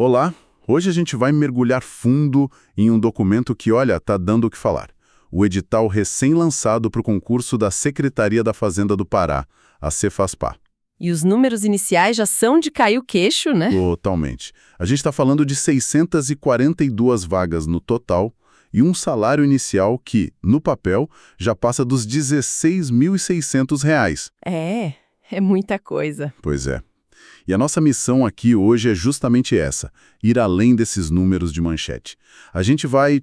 Olá, hoje a gente vai mergulhar fundo em um documento que, olha, tá dando o que falar. O edital recém-lançado para o concurso da Secretaria da Fazenda do Pará, a Cefaspa. E os números iniciais já são de cair o queixo, né? Totalmente. A gente está falando de 642 vagas no total e um salário inicial que, no papel, já passa dos R$ 16.600. É muita coisa. Pois é. E a nossa missão aqui hoje é justamente essa, ir além desses números de manchete. A gente vai,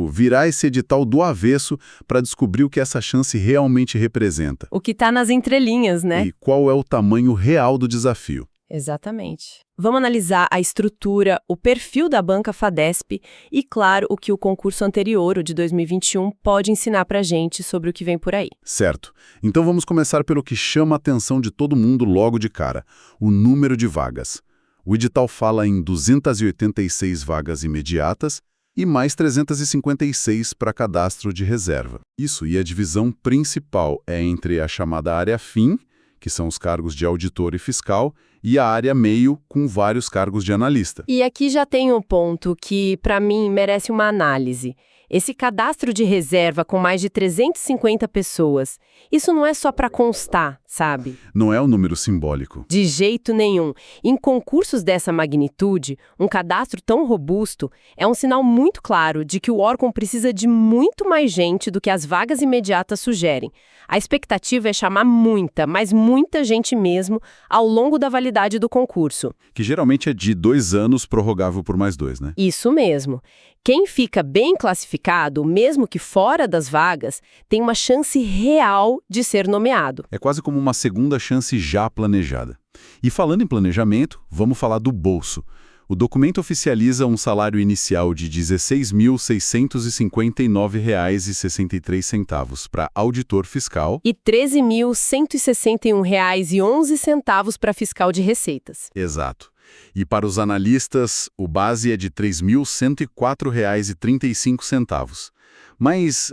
virar esse edital do avesso para descobrir o que essa chance realmente representa. O que tá nas entrelinhas, né? E qual é o tamanho real do desafio. Exatamente. Vamos analisar a estrutura, o perfil da banca Fadesp e, claro, o que o concurso anterior, o de 2021, pode ensinar pra gente sobre o que vem por aí. Certo. Então vamos começar pelo que chama a atenção de todo mundo logo de cara, o número de vagas. O edital fala em 286 vagas imediatas e mais 356 para cadastro de reserva. Isso, e a divisão principal é entre a chamada área fim, que são os cargos de auditor e fiscal, e a área meio, com vários cargos de analista. E aqui já tem um ponto que, para mim, merece uma análise. Esse cadastro de reserva com mais de 350 pessoas, isso não é só para constar, sabe? Não é um número simbólico. De jeito nenhum. Em concursos dessa magnitude, um cadastro tão robusto é um sinal muito claro de que o órgão precisa de muito mais gente do que as vagas imediatas sugerem. A expectativa é chamar muita, mas muita gente mesmo, ao longo da validade do concurso. Que geralmente é de 2 anos, prorrogável por mais 2, né? Isso mesmo. Quem fica bem classificado, mesmo que fora das vagas, tem uma chance real de ser nomeado. É quase como uma segunda chance já planejada. E falando em planejamento, vamos falar do bolso. O documento oficializa um salário inicial de R$ 16.659,63 para auditor fiscal e R$ 13.161,11 para fiscal de receitas. Exato. E para os analistas, o base é de R$ 3.104,35. Mas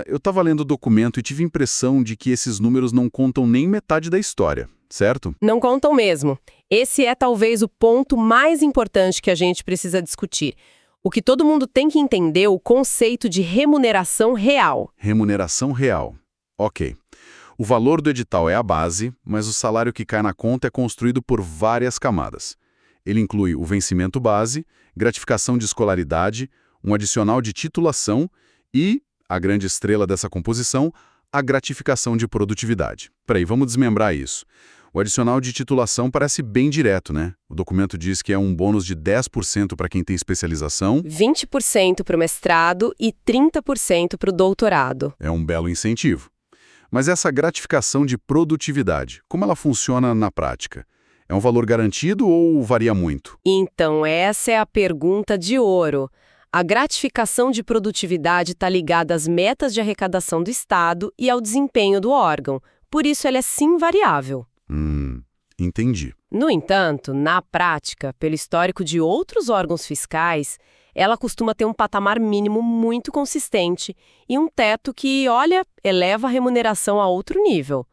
eu estava lendo o documento e tive a impressão de que esses números não contam nem metade da história, certo? Não contam mesmo. Esse é talvez o ponto mais importante que a gente precisa discutir. O que todo mundo tem que entender é o conceito de remuneração real. Remuneração real. Ok. O valor do edital é a base, mas o salário que cai na conta é construído por várias camadas. Ele inclui o vencimento base, gratificação de escolaridade, um adicional de titulação e, a grande estrela dessa composição, a gratificação de produtividade. Peraí, vamos desmembrar isso. O adicional de titulação parece bem direto, né? O documento diz que é um bônus de 10% para quem tem especialização, 20% para o mestrado e 30% para o doutorado. É um belo incentivo. Mas essa gratificação de produtividade, como ela funciona na prática? É um valor garantido ou varia muito? Então, essa é a pergunta de ouro. A gratificação de produtividade está ligada às metas de arrecadação do Estado e ao desempenho do órgão. Por isso, ela é sim variável. Entendi. No entanto, na prática, pelo histórico de outros órgãos fiscais, ela costuma ter um patamar mínimo muito consistente e um teto que, eleva a remuneração a outro nível.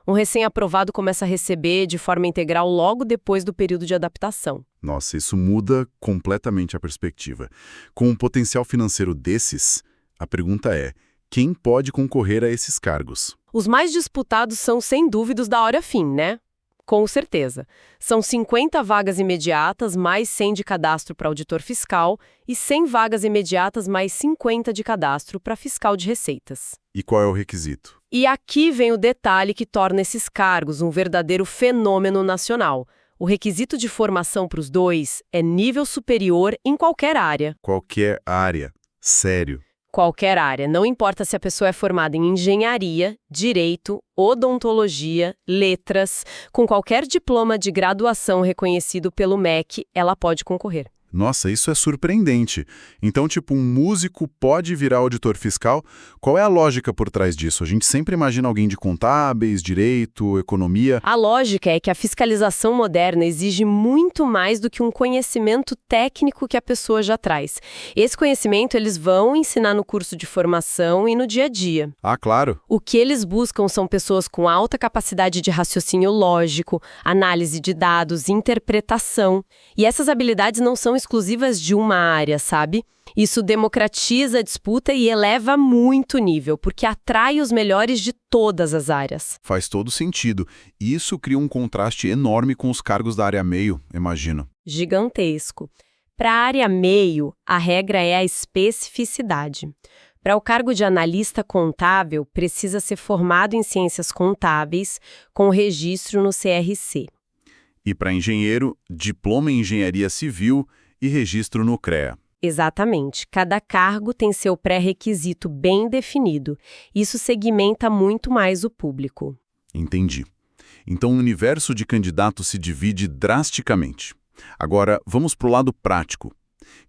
Um recém-aprovado começa a receber de forma integral logo depois do período de adaptação. Nossa, isso muda completamente a perspectiva. Com um potencial financeiro desses, a pergunta é, quem pode concorrer a esses cargos? Os mais disputados são, sem dúvidas, da hora fim, né? Com certeza. São 50 vagas imediatas, mais 100 de cadastro para auditor fiscal e 100 vagas imediatas, mais 50 de cadastro para fiscal de receitas. E qual é o requisito? E aqui vem o detalhe que torna esses cargos um verdadeiro fenômeno nacional. O requisito de formação para os dois é nível superior em qualquer área. Qualquer área. Sério. Qualquer área, não importa se a pessoa é formada em engenharia, direito, odontologia, letras, com qualquer diploma de graduação reconhecido pelo MEC, ela pode concorrer. Nossa, isso é surpreendente. Então, um músico pode virar auditor fiscal? Qual é a lógica por trás disso? A gente sempre imagina alguém de contábeis, direito, economia. A lógica é que a fiscalização moderna exige muito mais do que um conhecimento técnico que a pessoa já traz. Esse conhecimento eles vão ensinar no curso de formação e no dia a dia. Ah, claro. O que eles buscam são pessoas com alta capacidade de raciocínio lógico, análise de dados, interpretação. E essas habilidades não são exclusivas de uma área, sabe? Isso democratiza a disputa e eleva muito o nível, porque atrai os melhores de todas as áreas. Faz todo sentido. E isso cria um contraste enorme com os cargos da área meio, imagino. Gigantesco. Para a área meio, a regra é a especificidade. Para o cargo de analista contábil, precisa ser formado em ciências contábeis, com registro no CRC. E para engenheiro, diploma em engenharia civil e registro no CREA. Exatamente. Cada cargo tem seu pré-requisito bem definido. Isso segmenta muito mais o público. Entendi. Então o universo de candidatos se divide drasticamente. Agora, vamos para o lado prático.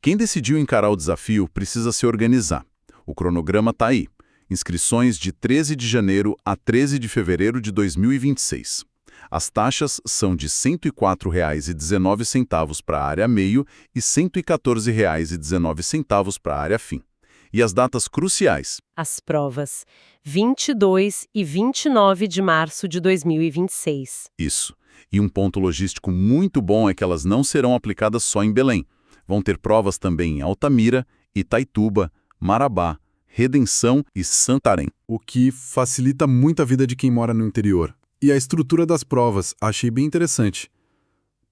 Quem decidiu encarar o desafio precisa se organizar. O cronograma está aí. Inscrições de 13 de janeiro a 13 de fevereiro de 2026. As taxas são de R$ 104,19 para a área meio e R$ 114,19 para a área fim. E as datas cruciais? As provas, 22 e 29 de março de 2026. Isso. E um ponto logístico muito bom é que elas não serão aplicadas só em Belém. Vão ter provas também em Altamira, Itaituba, Marabá, Redenção e Santarém. O que facilita muito a vida de quem mora no interior. E a estrutura das provas, achei bem interessante.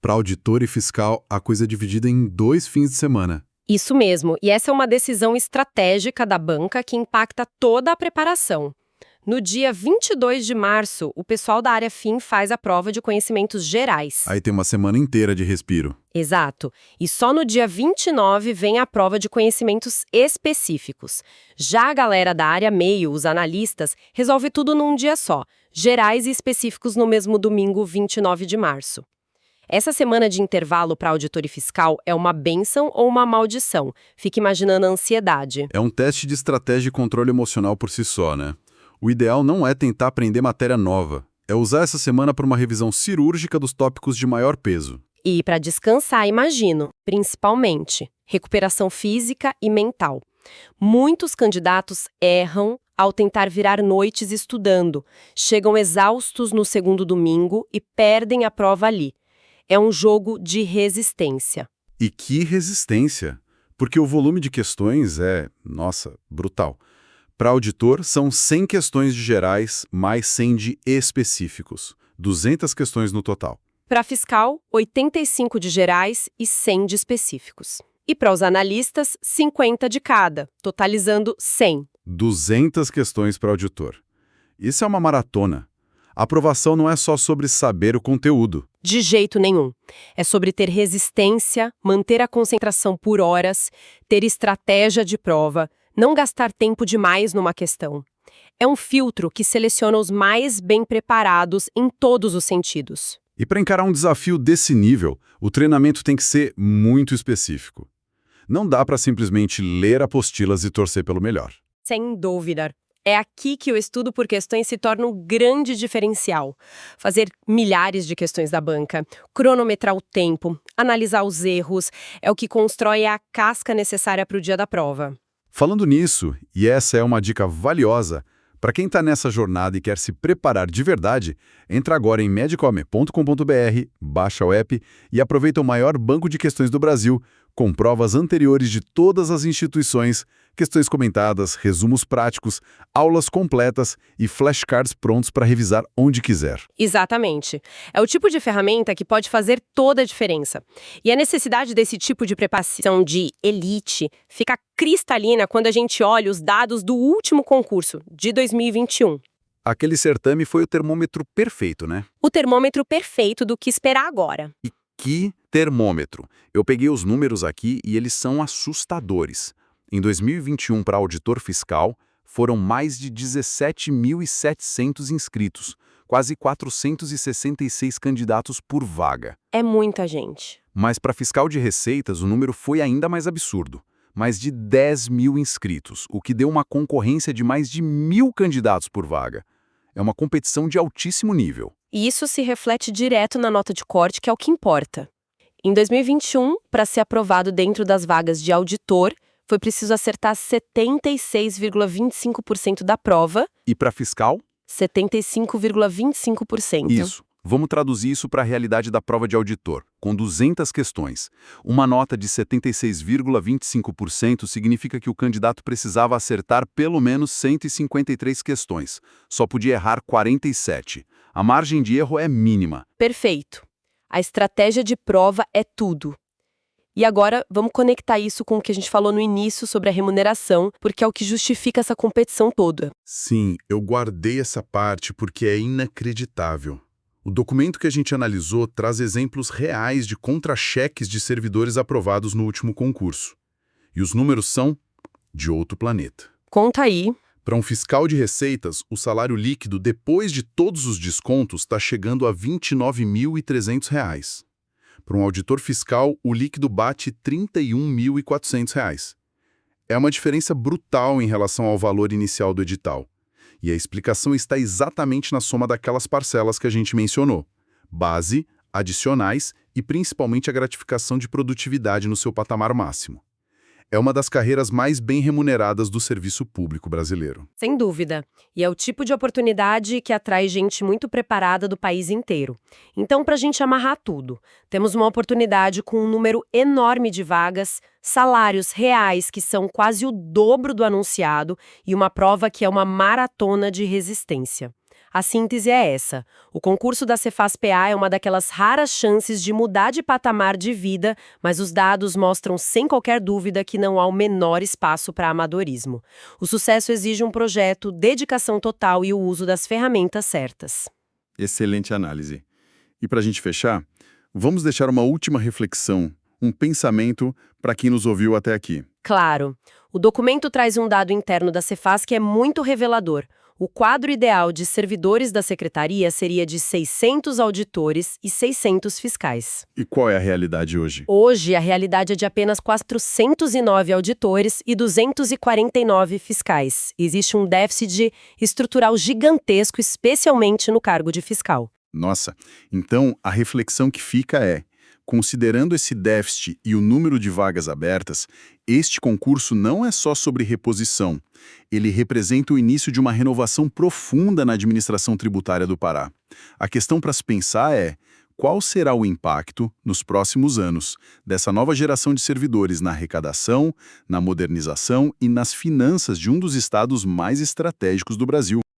Para auditor e fiscal, a coisa é dividida em 2 fins de semana. Isso mesmo, e essa é uma decisão estratégica da banca que impacta toda a preparação. No dia 22 de março, o pessoal da área fim faz a prova de conhecimentos gerais. Aí tem uma semana inteira de respiro. Exato. E só no dia 29 vem a prova de conhecimentos específicos. Já a galera da área meio, os analistas, resolve tudo num dia só, gerais e específicos no mesmo domingo, 29 de março. Essa semana de intervalo para auditor e fiscal é uma bênção ou uma maldição? Fique imaginando a ansiedade. É um teste de estratégia e controle emocional por si só, né? O ideal não é tentar aprender matéria nova. É usar essa semana para uma revisão cirúrgica dos tópicos de maior peso. E para descansar, imagino, principalmente, recuperação física e mental. Muitos candidatos erram ao tentar virar noites estudando, chegam exaustos no segundo domingo e perdem a prova ali. É um jogo de resistência. E que resistência! Porque o volume de questões é, brutal. Para auditor, são 100 questões de gerais, mais 100 de específicos. 200 questões no total. Para fiscal, 85 de gerais e 100 de específicos. E para os analistas, 50 de cada, totalizando 100. 200 questões para auditor. Isso é uma maratona. A aprovação não é só sobre saber o conteúdo. De jeito nenhum. É sobre ter resistência, manter a concentração por horas, ter estratégia de prova, não gastar tempo demais numa questão. É um filtro que seleciona os mais bem preparados em todos os sentidos. E para encarar um desafio desse nível, o treinamento tem que ser muito específico. Não dá para simplesmente ler apostilas e torcer pelo melhor. Sem dúvida. É aqui que o estudo por questões se torna um grande diferencial. Fazer milhares de questões da banca, cronometrar o tempo, analisar os erros, é o que constrói a casca necessária para o dia da prova. Falando nisso, e essa é uma dica valiosa, para quem está nessa jornada e quer se preparar de verdade, entra agora em medicome.com.br, baixa o app e aproveita o maior banco de questões do Brasil, com provas anteriores de todas as instituições, questões comentadas, resumos práticos, aulas completas e flashcards prontos para revisar onde quiser. Exatamente. É o tipo de ferramenta que pode fazer toda a diferença. E a necessidade desse tipo de preparação de elite fica cristalina quando a gente olha os dados do último concurso, de 2021. Aquele certame foi o termômetro perfeito, né? O termômetro perfeito do que esperar agora. E que termômetro! Eu peguei os números aqui e eles são assustadores. Em 2021, para auditor fiscal, foram mais de 17.700 inscritos, quase 466 candidatos por vaga. É muita gente. Mas para fiscal de receitas, o número foi ainda mais absurdo. Mais de 10 mil inscritos, o que deu uma concorrência de mais de 1.000 candidatos por vaga. É uma competição de altíssimo nível. E isso se reflete direto na nota de corte, que é o que importa. Em 2021, para ser aprovado dentro das vagas de auditor, foi preciso acertar 76,25% da prova. E para fiscal? 75,25%. Isso. Vamos traduzir isso para a realidade da prova de auditor, com 200 questões. Uma nota de 76,25% significa que o candidato precisava acertar pelo menos 153 questões. Só podia errar 47. A margem de erro é mínima. Perfeito. A estratégia de prova é tudo. E agora, vamos conectar isso com o que a gente falou no início sobre a remuneração, porque é o que justifica essa competição toda. Sim, eu guardei essa parte porque é inacreditável. O documento que a gente analisou traz exemplos reais de contra-cheques de servidores aprovados no último concurso. E os números são de outro planeta. Conta aí. Para um fiscal de receitas, o salário líquido depois de todos os descontos está chegando a R$ 29.300. Para um auditor fiscal, o líquido bate R$ 31.400. É uma diferença brutal em relação ao valor inicial do edital. E a explicação está exatamente na soma daquelas parcelas que a gente mencionou: base, adicionais e principalmente a gratificação de produtividade no seu patamar máximo. É uma das carreiras mais bem remuneradas do serviço público brasileiro. Sem dúvida. E é o tipo de oportunidade que atrai gente muito preparada do país inteiro. Então, para a gente amarrar tudo, temos uma oportunidade com um número enorme de vagas, salários reais que são quase o dobro do anunciado e uma prova que é uma maratona de resistência. A síntese é essa. O concurso da Cefaz-PA é uma daquelas raras chances de mudar de patamar de vida, mas os dados mostram sem qualquer dúvida que não há o menor espaço para amadorismo. O sucesso exige um projeto, dedicação total e o uso das ferramentas certas. Excelente análise. E para a gente fechar, vamos deixar uma última reflexão, um pensamento para quem nos ouviu até aqui. Claro. O documento traz um dado interno da Cefaz que é muito revelador. O quadro ideal de servidores da secretaria seria de 600 auditores e 600 fiscais. E qual é a realidade hoje? Hoje, a realidade é de apenas 409 auditores e 249 fiscais. Existe um déficit estrutural gigantesco, especialmente no cargo de fiscal. Nossa, então a reflexão que fica é: considerando esse déficit e o número de vagas abertas, este concurso não é só sobre reposição. Ele representa o início de uma renovação profunda na administração tributária do Pará. A questão para se pensar é: qual será o impacto, nos próximos anos, dessa nova geração de servidores na arrecadação, na modernização e nas finanças de um dos estados mais estratégicos do Brasil?